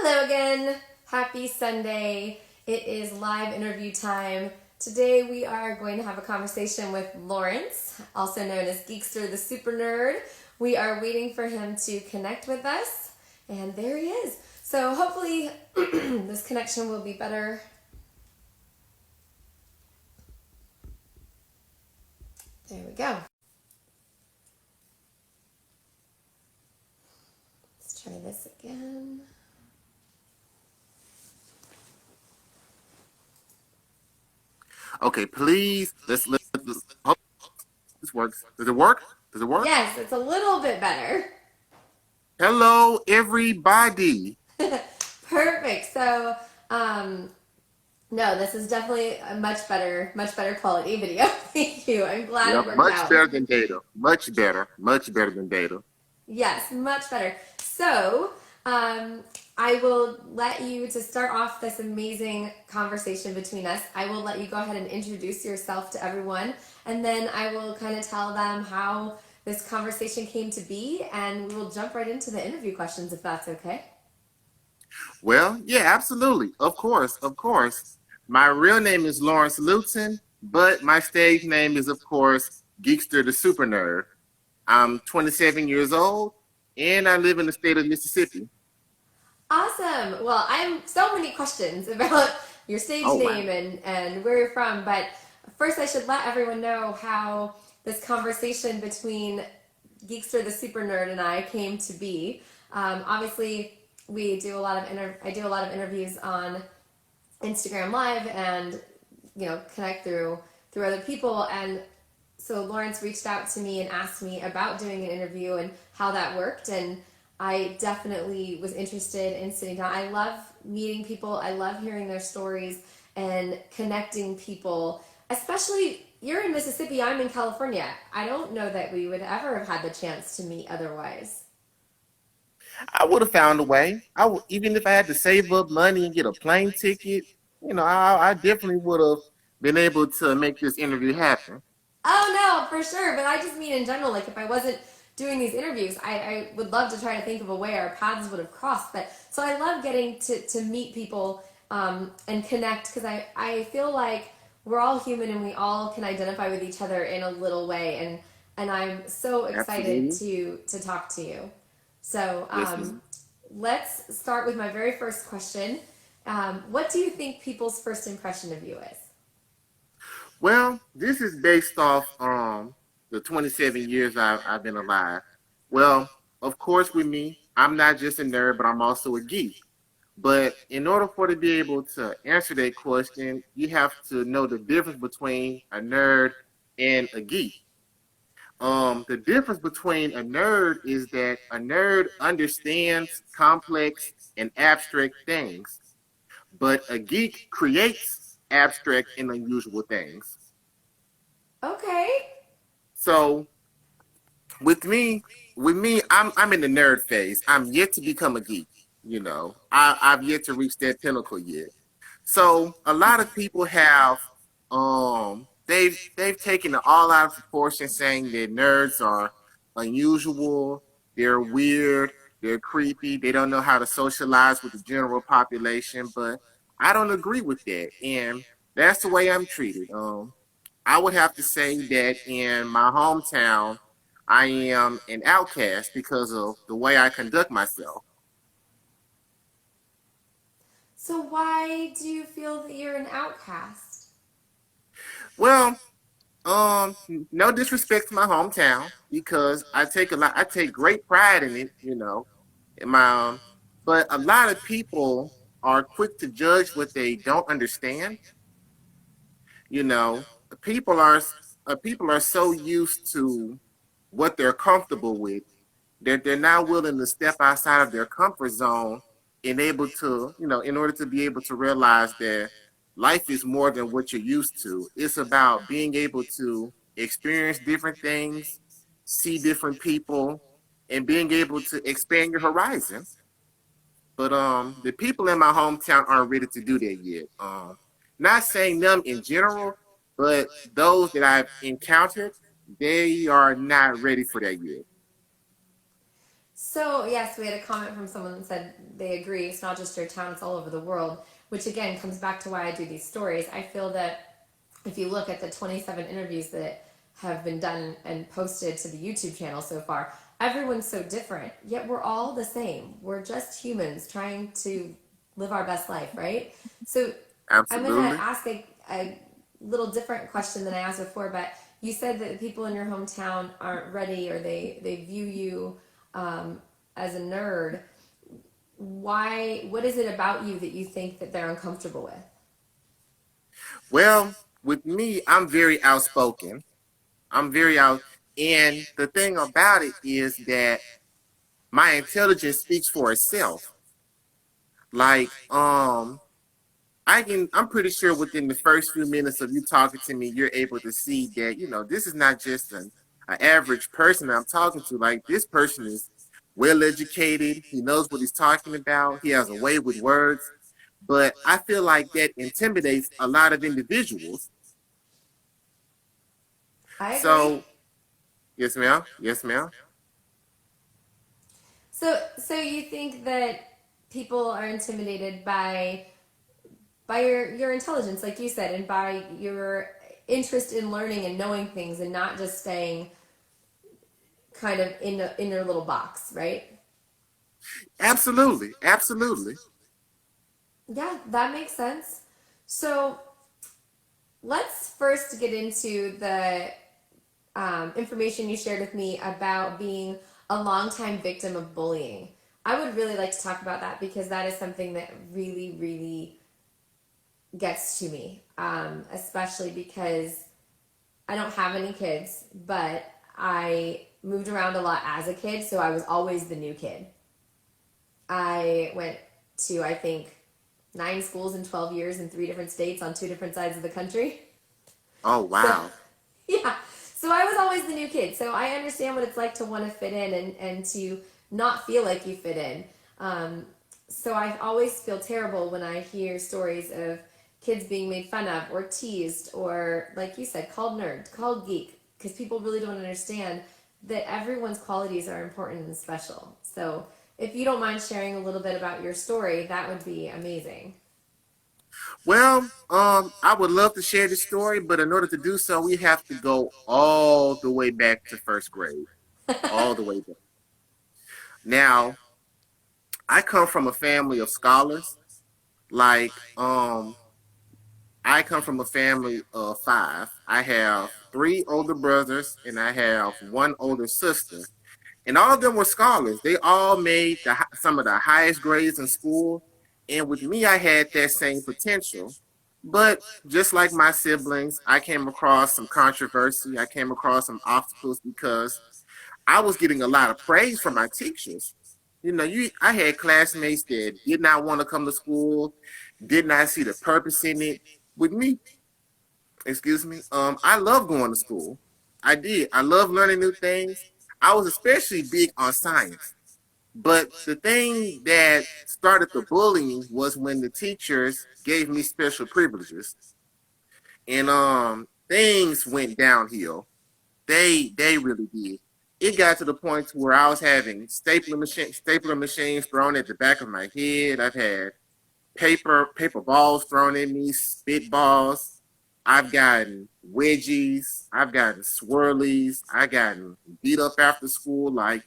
Hello again. Happy Sunday. It is live interview time. Today we are going to have a conversation with Lawrence, also known as Geekster the Super Nerd. We are waiting for him to connect with us, and there he is. So hopefully this connection will be better. There we go. Let's try this again. Okay, please. Let's hope this works. Does it work? Does it work? Yes, it's a little bit better. Hello, everybody. Perfect. So, no, this is definitely a much better quality video. Thank you. I'm glad it Yep, worked much out. better than data. Much better. Much better than data. Yes, much better. So, I will let you to start off this amazing conversation between us. I will let you go ahead and introduce yourself to everyone, and then I will kind of tell them how this conversation came to be, and we will jump right into the interview questions if that's okay. Well, yeah, absolutely. Of course, of course. My real name is Lawrence Luton, but my stage name is, of course, Geekster the Super Nerd. I'm 27 years old, and I live in the state of Mississippi. Awesome. Well, I have so many questions about your stage Oh, name wow. and where you're from, but first I should let everyone know how this conversation between Geekster the Super Nerd and I came to be. Obviously, we do a lot of I do a lot of interviews on Instagram Live and connect through other people, and so Lawrence reached out to me and asked me about doing an interview and how that worked, and I definitely was interested in sitting down. I love meeting people. I love hearing their stories and connecting people. Especially you're in Mississippi, I'm in California. I don't know that we would ever have had the chance to meet otherwise. I would have found a way. Even if I had to save up money and get a plane ticket, I definitely would have been able to make this interview happen. Oh no, for sure. But I just mean in general, like if I wasn't doing these interviews, I would love to try to think of a way our paths would have crossed. But so I love getting to meet people and connect because I feel like we're all human and we all can identify with each other in a little way. And I'm so excited Absolutely. to talk to you. So Yes, ma'am. let's start with my very first question. What do you think people's first impression of you is? Well, this is based off the 27 years I've been alive. Well, of course, with me, I'm not just a nerd, but I'm also a geek. But in order for to be able to answer that question, you have to know the difference between a nerd and a geek. The difference between a nerd is that a nerd understands complex and abstract things, but a geek creates abstract and unusual things. Okay. So with me, I'm in the nerd phase. I'm yet to become a geek. I've yet to reach that pinnacle yet. So a lot of people have they've taken it all out of proportion, saying that nerds are unusual, they're weird, they're creepy, they don't know how to socialize with the general population. But I don't agree with that, and that's the way I'm treated. I would have to say that in my hometown, I am an outcast because of the way I conduct myself. So why do you feel that you're an outcast? Well, Um, no disrespect to my hometown because I take great pride in it. In my, but a lot of people are quick to judge what they don't understand. You know, people are people are so used to what they're comfortable with that they're not willing to step outside of their comfort zone and able to, in order to be able to realize that life is more than what you're used to. It's about being able to experience different things, see different people, and being able to expand your horizon. But the people in my hometown aren't ready to do that yet. Not saying them in general, but those that I've encountered, they are not ready for that yet. So, yes, we had a comment from someone that said they agree. It's not just your town, it's all over the world, which again comes back to why I do these stories. I feel that if you look at the 27 interviews that have been done and posted to the YouTube channel so far, everyone's so different, yet we're all the same. We're just humans trying to live our best life, right? So, I'm going to Absolutely. ask a little different question than I asked before, but you said that the people in your hometown aren't ready or they view you um, as a nerd. Why? What is it about you that you think that they're uncomfortable with? Well, with me, I'm very outspoken. I'm very out, and the thing about it is that my intelligence speaks for itself. Like, I'm pretty sure within the first few minutes of you talking to me, you're able to see that, this is not just an average person I'm talking to. Like, this person is well educated. He knows what he's talking about. He has a way with words. But I feel like that intimidates a lot of individuals. I agree. So, yes, ma'am. Yes, ma'am. So you think that people are intimidated by your intelligence, like you said, and by your interest in learning and knowing things, and not just staying kind of in your little box, right? Absolutely. Absolutely. Yeah, that makes sense. So let's first get into the information you shared with me about being a longtime victim of bullying. I would really like to talk about that because that is something that really, really gets to me, especially because I don't have any kids, but I moved around a lot as a kid, so I was always the new kid. I went to, I think, 9 schools in 12 years in 3 different states on 2 different sides of the country. Oh, So, wow. yeah. So I was always the new kid. So I understand what it's like to want to fit in and to not feel like you fit in. Um, so I always feel terrible when I hear stories of kids being made fun of or teased or, like you said, called nerd, called geek, because people really don't understand that everyone's qualities are important and special. So if you don't mind sharing a little bit about your story, that would be amazing. Well, I would love to share this story, but in order to do so, we have to go all the way back to first grade, all the way back. Now, I come from a family of scholars. Like, I come from a family of five. I have three older brothers and I have one older sister. And all of them were scholars. They all made some of the highest grades in school. And with me, I had that same potential. But just like my siblings, I came across some controversy. I came across some obstacles because I was getting a lot of praise from my teachers. I had classmates that did not want to come to school, did not see the purpose in it. With me, excuse me, I love going to school. I did. I love learning new things. I was especially big on science. But the thing that started the bullying was when the teachers gave me special privileges. And things went downhill. They really did. It got to the point to where I was having stapler machines thrown at the back of my head. I've had paper balls thrown at me, spit balls. I've gotten wedgies. I've gotten swirlies. I gotten beat up after school. Like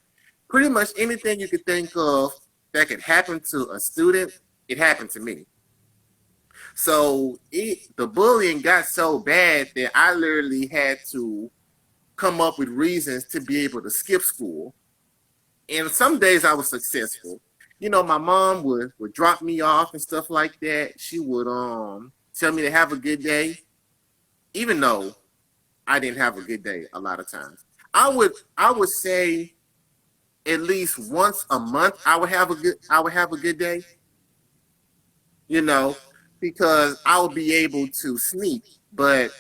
pretty much anything you could think of that could happen to a student, it happened to me. So the bullying got so bad that I literally had to come up with reasons to be able to skip school. And some days I was successful. My mom would drop me off and stuff like that. She would tell me to have a good day, even though I didn't have a good day a lot of times. I would say at least once a month I would have a good day, you know, because I would be able to sneak. But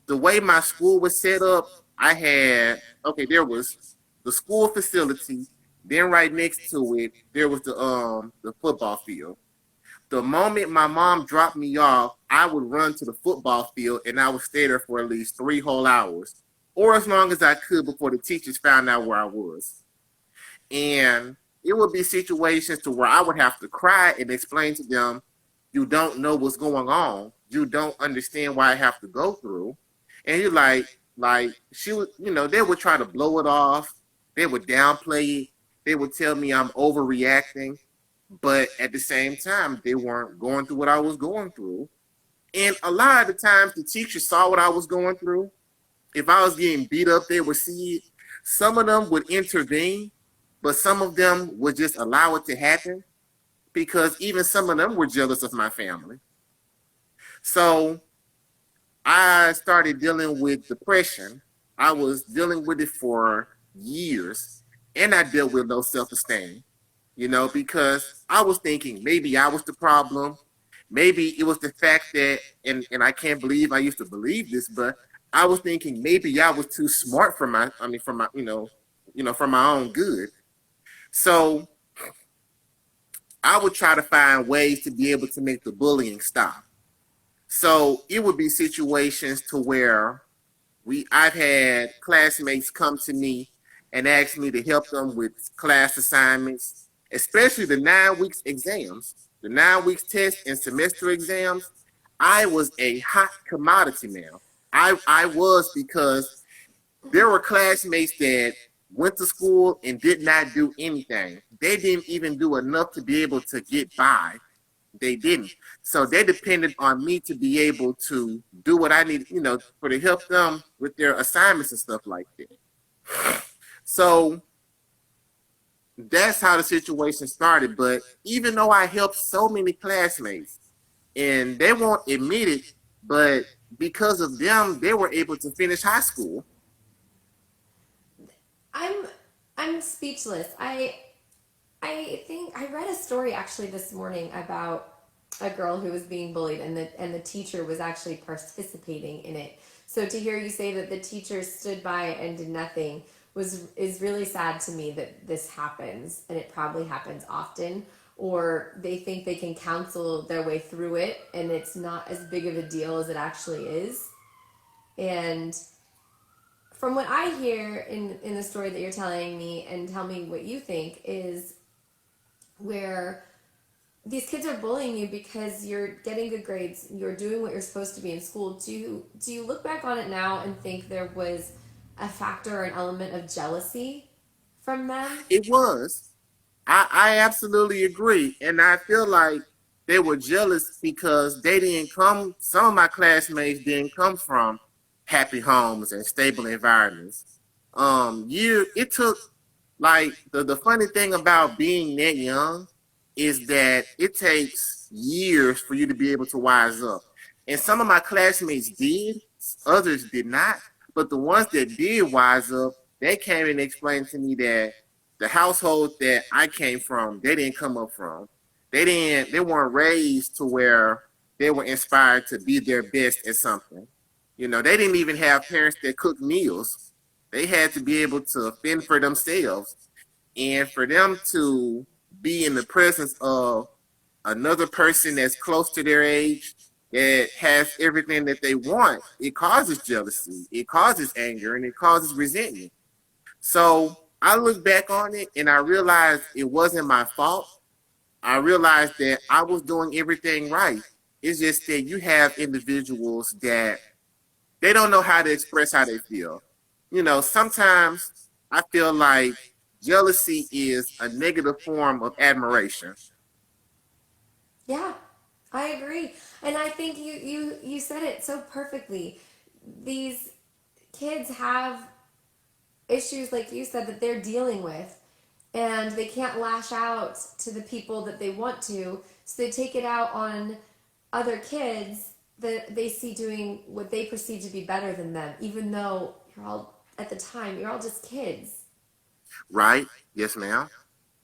the way my school was set up, I had okay, there was the school facility, then right next to it, there was the football field. The moment my mom dropped me off, I would run to the football field and I would stay there for at least 3 whole hours. Or as long as I could before the teachers found out where I was. And it would be situations to where I would have to cry and explain to them, you don't know what's going on. You don't understand why I have to go through. And you're like she would, they would try to blow it off. They would downplay it. They would tell me I'm overreacting. But at the same time, they weren't going through what I was going through. And a lot of the times the teachers saw what I was going through. If I was getting beat up, they would see it. Some of them would intervene, but some of them would just allow it to happen because even some of them were jealous of my family. So I started dealing with depression. I was dealing with it for years, and I dealt with low self-esteem, because I was thinking maybe I was the problem. Maybe it was the fact that, and I can't believe I used to believe this, but I was thinking maybe I was too smart for for my, for my own good. So I would try to find ways to be able to make the bullying stop. So it would be situations to where I've had classmates come to me and ask me to help them with class assignments, especially the 9 weeks exams, the 9 weeks test and semester exams. I was a hot commodity now. I was because there were classmates that went to school and did not do anything. They didn't even do enough to be able to get by. They didn't. So they depended on me to be able to do what I need, for to help them with their assignments and stuff like that. So that's how the situation started. But even though I helped so many classmates, and they won't admit it, but because of them, they were able to finish high school. I'm I'm speechless. I think I read a story actually this morning about a girl who was being bullied, and the teacher was actually participating in it. So to hear you say that the teacher stood by and did nothing is really sad to me, that this happens, and it probably happens often. Or they think they can counsel their way through it, and it's not as big of a deal as it actually is. And from what I hear in the story that you're telling me, and tell me what you think, is where these kids are bullying you because you're getting good grades, you're doing what you're supposed to be in school. Do you look back on it now and think there was a factor or an element of jealousy from them? It was. I absolutely agree. And I feel like they were jealous because they didn't come, some of my classmates didn't come from happy homes and stable environments. It took, like, the funny thing about being that young is that it takes years for you to be able to wise up. And some of my classmates did, others did not. But the ones that did wise up, they came and explained to me that the household that I came from, they didn't come up from. They weren't raised to where they were inspired to be their best at something. They didn't even have parents that cooked meals. They had to be able to fend for themselves. And for them to be in the presence of another person that's close to their age, that has everything that they want, it causes jealousy, it causes anger, and it causes resentment. So I look back on it and I realized it wasn't my fault. I realized that I was doing everything right. It's just that you have individuals that they don't know how to express how they feel. Sometimes I feel like jealousy is a negative form of admiration. Yeah, I agree. And I think you said it so perfectly. These kids have issues, like you said, that they're dealing with, and they can't lash out to the people that they want to, so they take it out on other kids that they see doing what they perceive to be better than them, even though you're all, at the time, you're all just kids. Right? Yes, ma'am.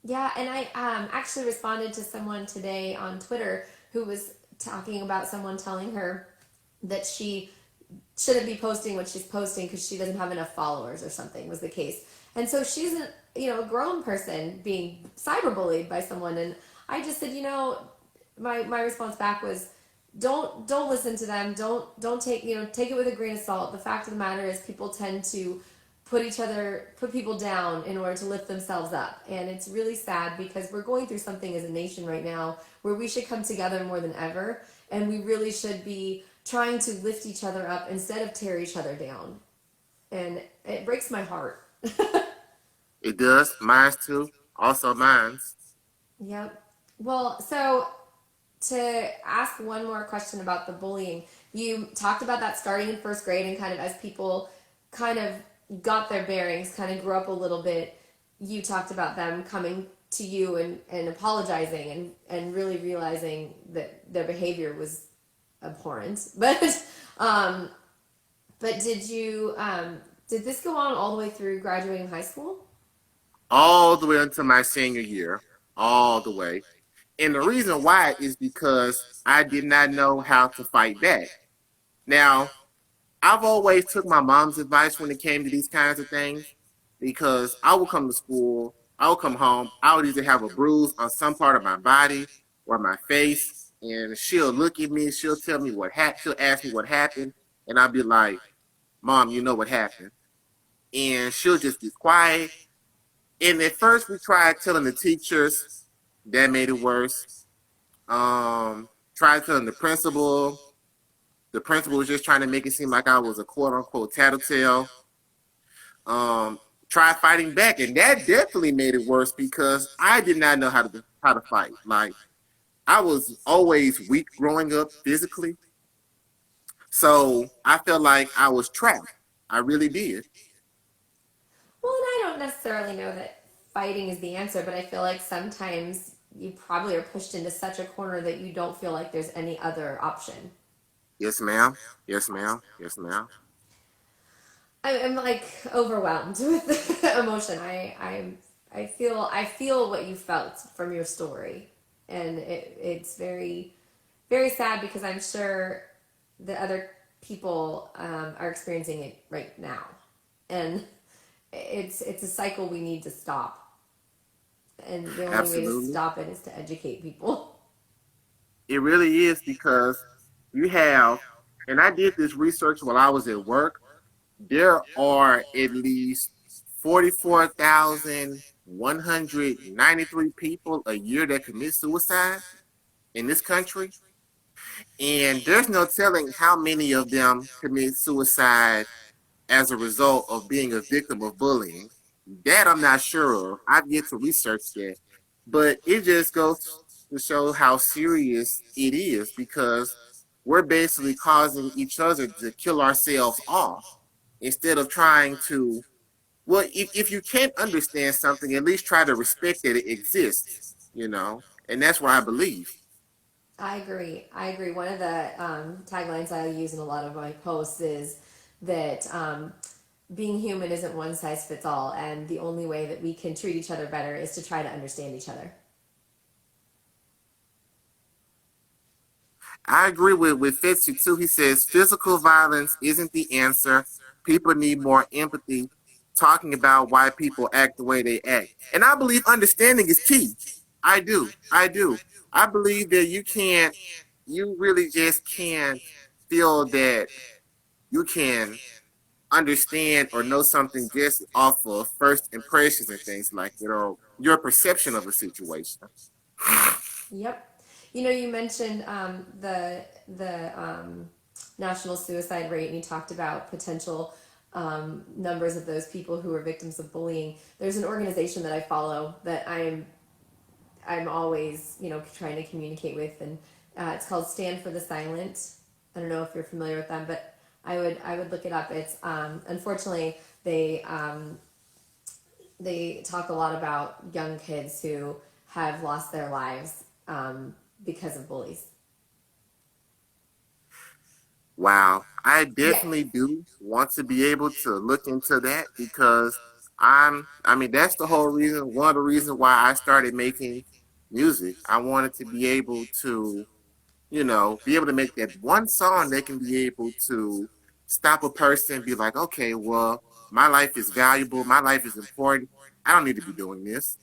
Yeah, and I actually responded to someone today on Twitter who was talking about someone telling her that she shouldn't be posting what she's posting because she doesn't have enough followers, or something was the case. And so she's a grown person being cyberbullied by someone, and I just said, my response back was, don't listen to them. Don't take take it with a grain of salt. The fact of the matter is, people tend to put people down in order to lift themselves up. And it's really sad because we're going through something as a nation right now where we should come together more than ever. And we really should be trying to lift each other up instead of tear each other down. And it breaks my heart. It does. Mine's too. Also mine's. Yep. Well, so to ask one more question about the bullying, you talked about that starting in first grade and kind of as people kind of got their bearings, kind of grew up a little bit, you talked about them coming to you and apologizing and really realizing that their behavior was abhorrent. Um, but did this go on all the way through graduating high school? All the way until my senior year. All the way. And the reason why is because I did not know how to fight back. Now, I've always took my mom's advice when it came to these kinds of things because I would come to school, I would come home, I would either have a bruise on some part of my body or my face, and she'll look at me, she'll tell me what happened, she'll ask me what happened, and I'll be like, Mom, you know what happened. And she'll just be quiet. And at first we tried telling the teachers, that made it worse. Tried telling the principal. The principal was just trying to make it seem like I was a quote unquote tattletale. Tried fighting back, and that definitely made it worse because I did not know how to fight. Like I was always weak growing up physically, so I felt like I was trapped. I really did. Well, and I don't necessarily know that fighting is the answer, but I feel like sometimes you probably are pushed into such a corner that you don't feel like there's any other option. Yes, ma'am. Yes, ma'am. Yes, ma'am. I'm like overwhelmed with emotion. I feel what you felt from your story, and it's very sad because I'm sure that other people are experiencing it right now, and it's a cycle we need to stop. And the only way to Absolutely. stop it is to educate people. It really is because you have, and I did this research while I was at work. There are at least 44,193 people a year that commit suicide in this country. And there's no telling how many of them commit suicide as a result of being a victim of bullying. That I'm not sure of. I've yet to research that. But it just goes to show how serious it is because we're basically causing each other to kill ourselves off instead of trying to, well, if you can't understand something, at least try to respect that it exists, and that's what I believe. I agree. I agree. One of the taglines I use in a lot of my posts is that being human isn't one size fits all, and the only way that we can treat each other better is to try to understand each other. I agree with Fitzy too. He says physical violence isn't the answer. People need more empathy, talking about why people act the way they act. And I believe understanding is key. I do. I do. I believe that you really just can't feel that you can understand or know something just off of first impressions and things like that, or your perception of a situation. Yep. You mentioned the national suicide rate, and you talked about potential numbers of those people who are victims of bullying. There's an organization that I follow that I'm always trying to communicate with, and it's called Stand for the Silent. I don't know if you're familiar with them, but I would look it up. It's unfortunately they talk a lot about young kids who have lost their lives because of bullies. Wow, I Yeah, definitely do want to be able to look into that because I mean, that's the whole reason, one of the reasons why I started making music. I wanted to be able to, be able to make that one song that can be able to stop a person and be like, okay, well, my life is valuable, my life is important. I don't need to be doing this.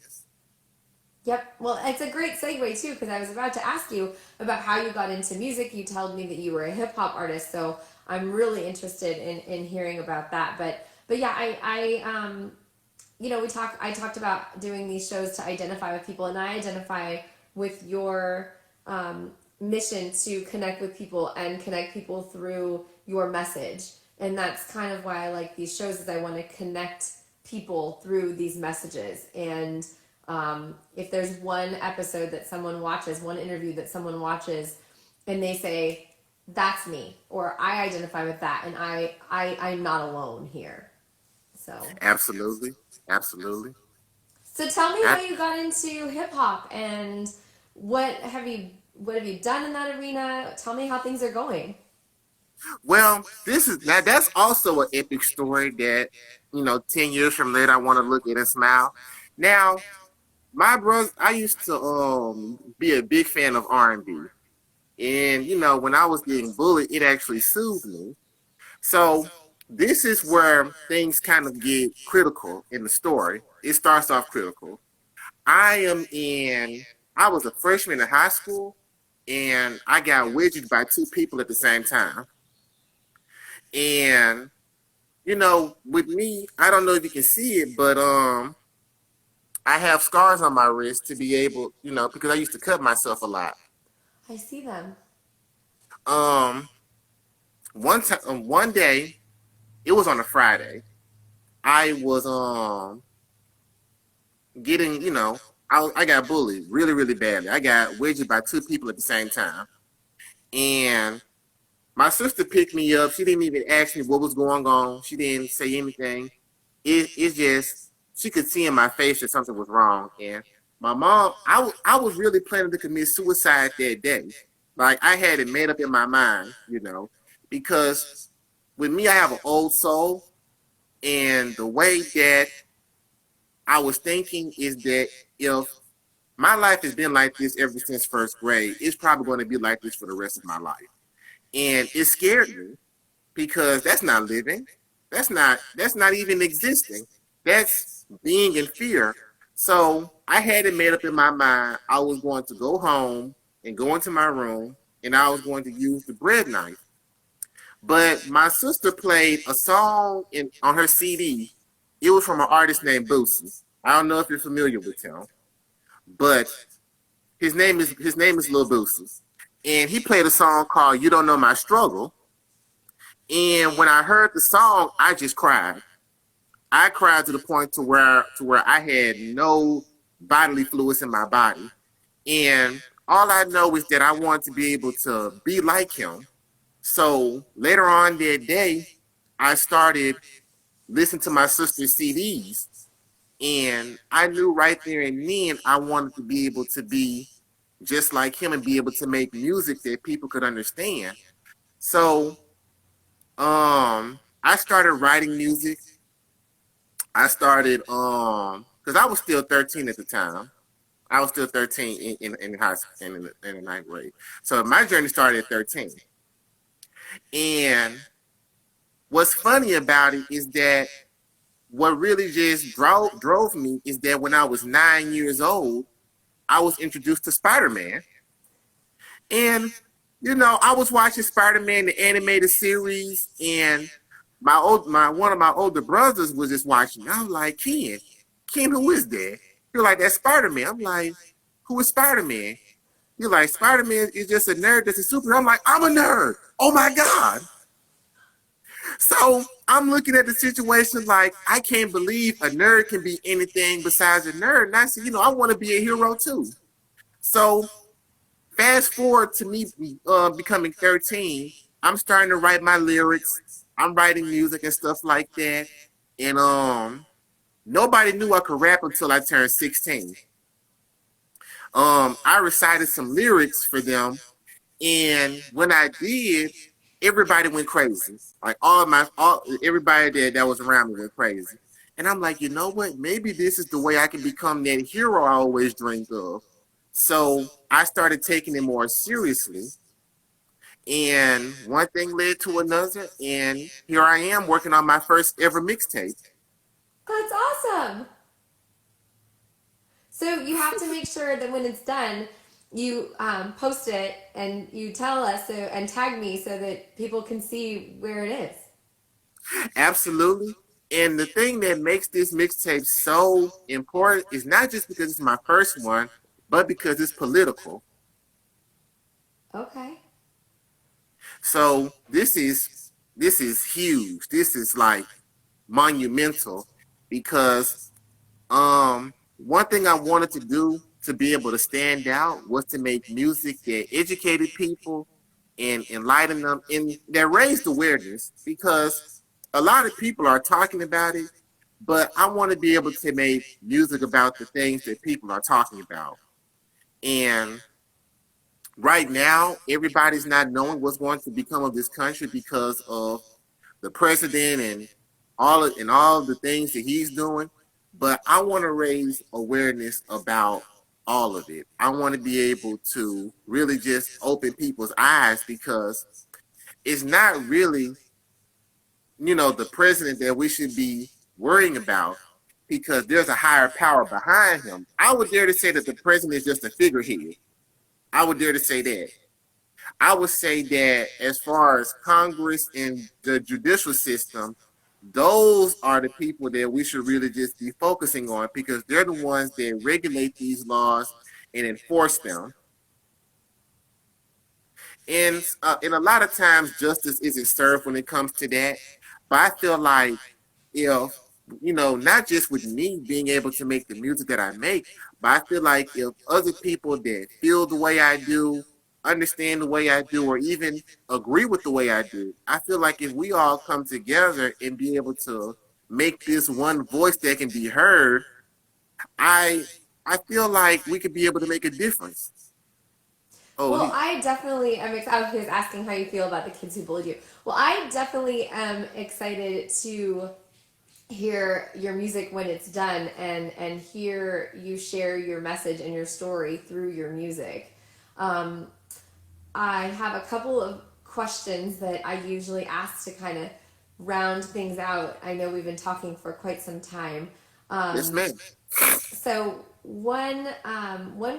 yep. Well, it's a great segue too, because I was about to ask you about how you got into music. You told me that you were a hip hop artist, so I'm really interested in hearing about that. But But yeah, I talked about doing these shows to identify with people, and I identify with your mission to connect with people and connect people through your message. And that's kind of why I like these shows, is I want to connect people through these messages. And if there's one episode that someone watches, one interview that someone watches, and they say, that's me, or I identify with that, and I'm not alone here. So Absolutely, absolutely. so tell me I, how you got into hip hop, and what have you done in that arena? Tell me how things are going. well, this is now that's also an epic story that 10 years from later I want to look at and smile. Now, my brother, I used to be a big fan of R&B, and when I was getting bullied, it actually soothed me. So this is where things kind of get critical in the story. It starts off critical. I am in. I was a freshman in high school, and I got widgeted by two people at the same time. And with me, I don't know if you can see it, but I have scars on my wrist to be able, because I used to cut myself a lot. I see them. Um, one day, it was on a Friday. I was getting, I got bullied really, really badly. I got widgeted by two people at the same time, and my sister picked me up. She didn't even ask me what was going on. She didn't say anything. It's just she could see in my face that something was wrong. And my mom, I was really planning to commit suicide that day. Like I had it made up in my mind, because with me, I have an old soul, and the way that I was thinking is that if my life has been like this ever since first grade, it's probably going to be like this for the rest of my life. And it scared me because that's not living. That's not even existing. That's being in fear. So I had it made up in my mind. I was going to go home and go into my room, and I was going to use the bread knife. But my sister played a song on her CD. It was from an artist named Boosie. I don't know if you're familiar with him, but his name is Lil Boosie, and he played a song called "You Don't Know My Struggle." And when I heard the song, I just cried. I cried to the point to where I had no bodily fluids in my body. And all I know is that I wanted to be able to be like him. So later on that day, I started listening to my sister's CDs. And I knew right there and then I wanted to be able to be just like him and be able to make music that people could understand. So I started writing music. I started because I was still 13 at the time. I was still 13 in high school in the ninth grade. So my journey started at 13. And what's funny about it is that what really just drove me is that when I was 9 years old, I was introduced to Spider-Man. And I was watching Spider-Man the animated series, and my one of my older brothers was just watching. I'm like, Ken, who is that? You're like, that's Spider-Man. I'm like, who is Spider-Man? You're like, Spider-Man is just a nerd that's a superhero. I'm like, I'm a nerd. Oh my God. So I'm looking at the situation like, I can't believe a nerd can be anything besides a nerd. And I said, I want to be a hero too. So fast forward to me becoming 13, I'm starting to write my lyrics. I'm writing music and stuff like that. And nobody knew I could rap until I turned 16. I recited some lyrics for them, and when I did, everybody went crazy. Like everybody that was around me went crazy. And I'm like, you know what? Maybe this is the way I can become that hero I always dreamed of. So I started taking it more seriously. And one thing led to another. And here I am working on my first ever mixtape. That's awesome. So you have to make sure that when it's done, you post it and you tell us and tag me so that people can see where it is. Absolutely. And the thing that makes this mixtape so important is not just because it's my first one, but because it's political. Okay. So this is huge. This is like monumental because one thing I wanted to do to be able to stand out was to make music that educated people and enlighten them and that raised awareness because a lot of people are talking about it, but I want to be able to make music about the things that people are talking about. And right now, everybody's not knowing what's going to become of this country because of the president and all the things that he's doing. But I want to raise awareness about all of it. I want to be able to really just open people's eyes because it's not really, the president that we should be worrying about because there's a higher power behind him. I would dare to say that the president is just a figurehead. I would dare to say that. I would say that as far as Congress and the judicial system, those are the people that we should really just be focusing on because they're the ones that regulate these laws and enforce them. And a lot of times justice isn't served when it comes to that. But I feel like if not just with me being able to make the music that I make, but I feel like if other people that feel the way I do, understand the way I do, or even agree with the way I do, I feel like if we all come together and be able to make this one voice that can be heard, I I feel like we could be able to make a difference. Oh, Well, I definitely am. I was asking how you feel about the kids who bullied you. Well, I definitely am excited to hear your music when it's done and hear you share your message and your story through your music. Um, I have a couple of questions that I usually ask to kind of round things out. I know we've been talking for quite some time. yes, Um, ma'am. so one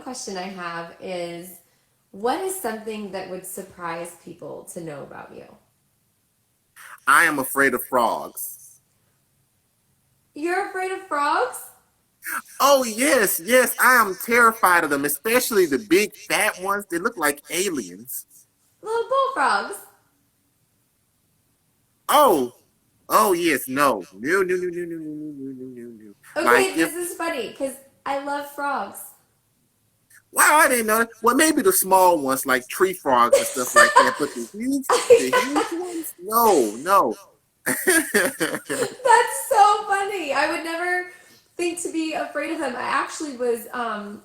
question I have is, what is something that would surprise people to know about you? I am afraid of frogs. You're afraid of frogs? Oh yes, yes, I am terrified of them, especially the big fat ones. They look like aliens. Little bullfrogs. Oh, oh yes, no, no, no, no, no, no, no, no, no, no, no. Like Okay, if this is funny because I love frogs. wow, I didn't know that. Well, maybe the small ones like tree frogs and stuff like that, but the huge ones, no, no. That's so funny. I would never think to be afraid of them. I actually was on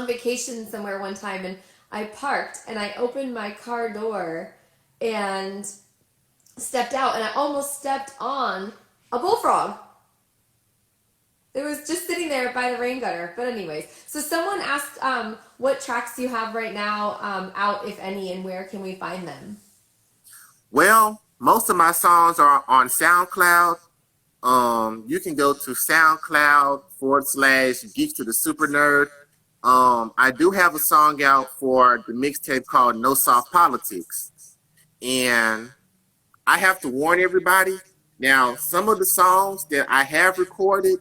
vacation somewhere one time and I parked and I opened my car door and stepped out and I almost stepped on a bullfrog. It was just sitting there by the rain gutter. But anyways, so someone asked what tracks you have right now out, if any, and where can we find them? Well, most of my songs are on SoundCloud. You can go to SoundCloud /Geeks to the Super Nerd. I do have a song out for the mixtape called No Soft Politics. And I have to warn everybody. Now, some of the songs that I have recorded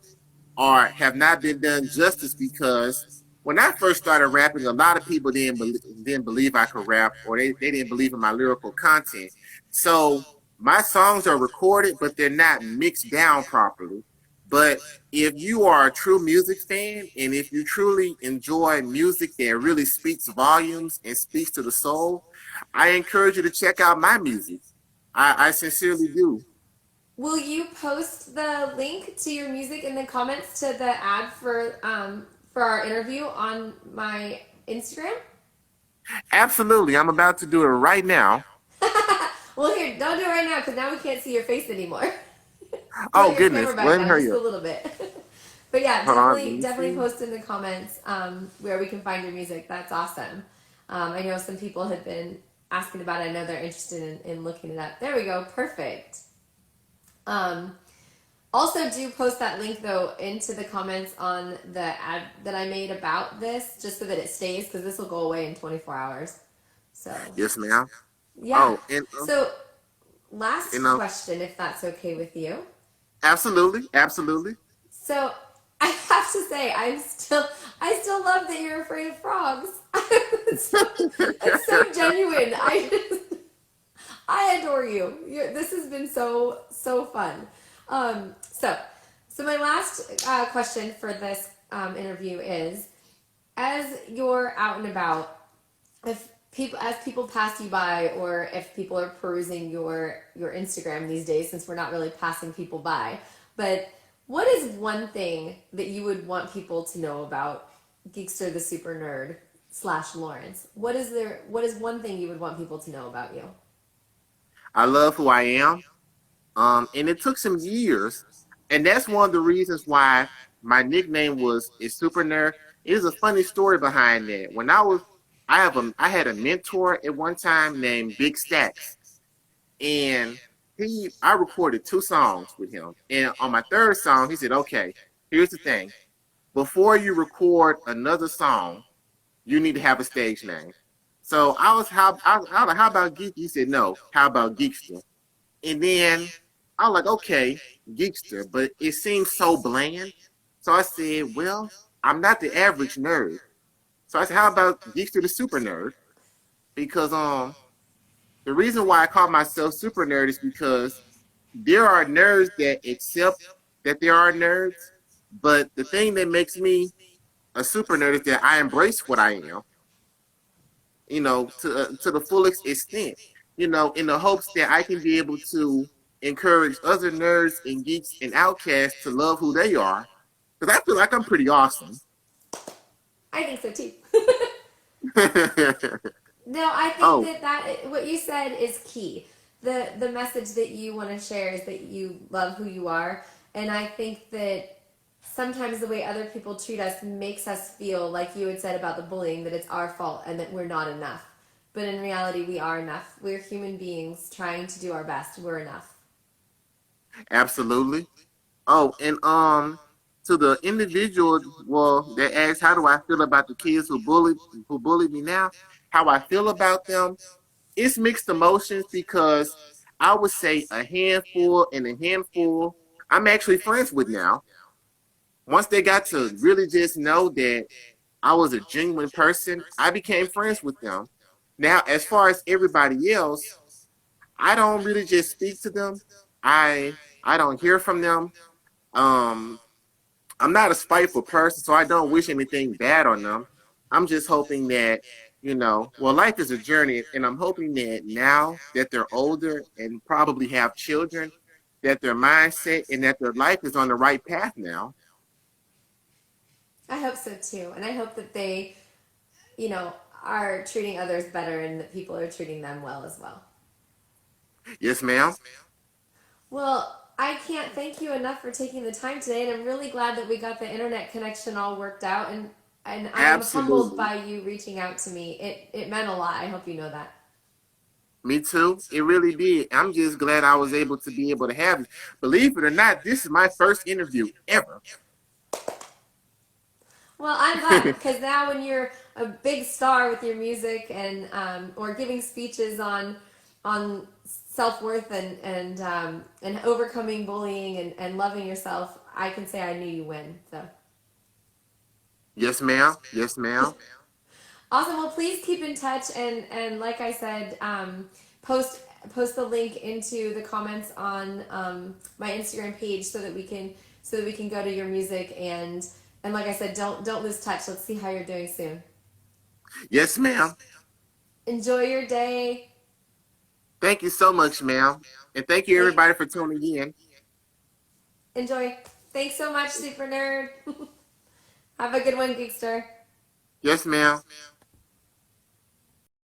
are have not been done justice because when I first started rapping, a lot of people didn't believe I could rap or they didn't believe in my lyrical content. So my songs are recorded, but they're not mixed down properly. But if you are a true music fan and if you truly enjoy music that really speaks volumes and speaks to the soul, I encourage you to check out my music. I sincerely do. Will you post the link to your music in the comments to the ad for our interview on my Instagram? Absolutely. I'm about to do it right now. Well, here, don't do it right now because now we can't see your face anymore. Oh, Put your goodness. camera back Let me down hurry just a up. little bit. But yeah, Hold on. Let definitely me definitely see. post in the comments where we can find your music. That's awesome. I know some people have been asking about it. I know they're interested in looking it up. There we go. Perfect. Um, Also, do post that link though into the comments on the ad that I made about this, just so that it stays, because this will go away in 24 hours. So, Yes, ma'am. yeah. Oh, and So, last you know, question, if that's okay with you. Absolutely, absolutely. So I have to say, I still love that you're afraid of frogs. It's so genuine. I adore you. This has been so fun. Um, so, so my last question for this interview is: as you're out and about, if people as people pass you by, or if people are perusing your Instagram these days, since we're not really passing people by, but what is one thing that you would want people to know about Geekster the Super Nerd slash Lawrence? What is one thing you would want people to know about you? I love who I am. And it took some years, and that's one of the reasons why my nickname was is Super Nerd. There's a funny story behind that. I had a mentor at one time named Big Stacks, and I recorded 2 songs with him. And on my third song, he said, "Okay, here's the thing. Before you record another song, you need to have a stage name." So I was like, "How about Geek?" He said, "No, how about Geekster?" And then I was like, "Okay, Geekster," but it seems so bland. So I said, "Well, I'm not the average nerd." So I said, "How about Geekster the Super Nerd?" Because the reason why I call myself Super Nerd is because there are nerds that accept that there are nerds, but the thing that makes me a super nerd is that I embrace what I am, to the fullest extent, in the hopes that I can be able to encourage other nerds and geeks and outcasts to love who they are, because I feel like I'm pretty awesome. I think so too. No, I think Oh, that what you said is key. The message that you want to share is that you love who you are, and I think that sometimes the way other people treat us makes us feel like you had said about the bullying, that it's our fault and that we're not enough. But in reality, we are enough. We're human beings trying to do our best. We're enough. absolutely. Oh, and to the individual, well, that asked, how do I feel about the kids who bully me now? How I feel about them? It's mixed emotions because I would say a handful and a handful I'm actually friends with now. Once they got to really just know that I was a genuine person, I became friends with them. Now, as far as everybody else, I don't really just speak to them. I don't hear from them. Um, I'm not a spiteful person, so I don't wish anything bad on them. I'm just hoping that, well, life is a journey, and I'm hoping that now that they're older and probably have children, that their mindset and that their life is on the right path now. I hope so too, and I hope that they, you know, are treating others better and that people are treating them well as well. Yes, ma'am. Well, I can't thank you enough for taking the time today, and I'm really glad that we got the internet connection all worked out. And I am humbled Absolutely. by you reaching out to me. It meant a lot. I hope you know that. Me too. It really did. I'm just glad I was able to be able to have it. Believe it or not, this is my first interview ever. Well, I'm glad because now when you're a big star with your music and or giving speeches on self worth and overcoming bullying and loving yourself, I can say I knew you win. So Yes, ma'am. Yes, ma'am. awesome. Well, please keep in touch and like I said, post post the link into the comments on my Instagram page so that we can go to your music and like I said, don't lose touch. Let's see how you're doing soon. Yes, ma'am. Enjoy your day. Thank you so much, ma'am. And thank you, Thank, everybody, for tuning in. enjoy. Thanks so much, Super Nerd. Have a good one, Geekster. Yes, ma'am.